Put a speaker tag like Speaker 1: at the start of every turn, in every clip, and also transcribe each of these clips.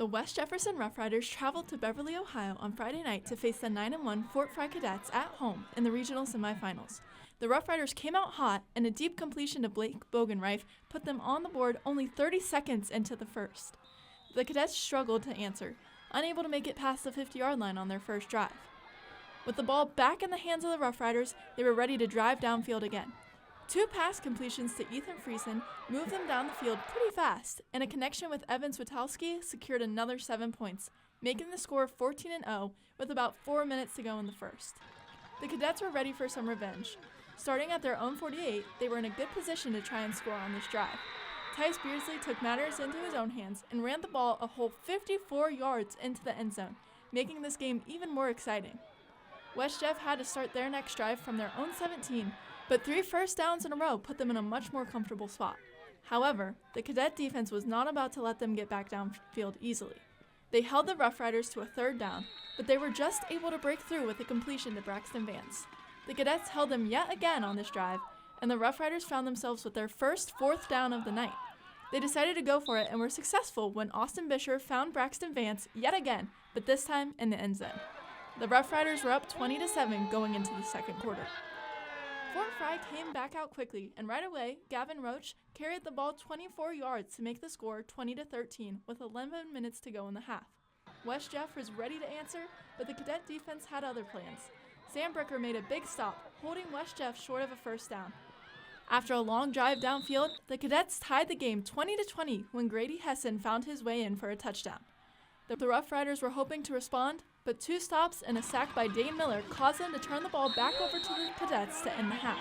Speaker 1: The West Jefferson Rough Riders traveled to Beverly, Ohio on Friday night to face the 9-1 Fort Frye Cadets at home in the regional semifinals. The Rough Riders came out hot, and a deep completion to Blake Bogenreif put them on the board only 30 seconds into the first. The Cadets struggled to answer, unable to make it past the 50-yard line on their first drive. With the ball back in the hands of the Rough Riders, they were ready to drive downfield again. 2 pass completions to Ethan Friesen moved them down the field pretty fast, and a connection with Evan Switowski secured another 7 points, making the score 14-0 with about 4 minutes to go in the first. The Cadets were ready for some revenge. Starting at their own 48, they were in a good position to try and score on this drive. Tyus Beardsley took matters into his own hands and ran the ball a whole 54 yards into the end zone, making this game even more exciting. West Jeff had to start their next drive from their own 17, but 3 first downs in a row put them in a much more comfortable spot. However, the Cadet defense was not about to let them get back downfield easily. They held the Rough Riders to a 3rd down, but they were just able to break through with a completion to Braxton Vance. The Cadets held them yet again on this drive, and the Rough Riders found themselves with their first 4th down of the night. They decided to go for it and were successful when Austin Bisher found Braxton Vance yet again, but this time in the end zone. The Rough Riders were up 20-7 going into the second quarter. Fort Frye came back out quickly, and right away, Gavin Roach carried the ball 24 yards to make the score 20-13 with 11 minutes to go in the half. West Jeff was ready to answer, but the Cadet defense had other plans. Sam Bricker made a big stop, holding West Jeff short of a first down. After a long drive downfield, the Cadets tied the game 20-20 when Grady Hessen found his way in for a touchdown. The Rough Riders were hoping to respond, but 2 stops and a sack by Dane Miller caused them to turn the ball back over to the Cadets to end the half.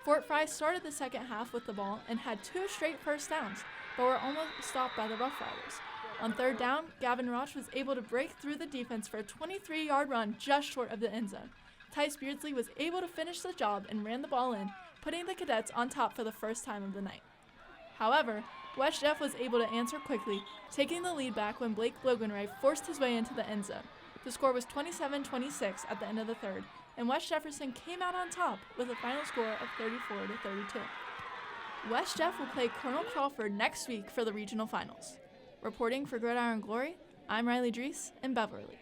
Speaker 1: Fort Frye started the second half with the ball and had 2 straight first downs, but were almost stopped by the Rough Riders. On 3rd down, Gavin Roach was able to break through the defense for a 23-yard run just short of the end zone. Tyus Beardsley was able to finish the job and ran the ball in, putting the Cadets on top for the first time of the night. However, West Jeff was able to answer quickly, taking the lead back when Blake Bogenreif forced his way into the end zone. The score was 27-26 at the end of the 3rd, and West Jefferson came out on top with a final score of 34-32. West Jeff will play Colonel Crawford next week for the regional finals. Reporting for Gridiron Glory, I'm Riley Drees in Beverly.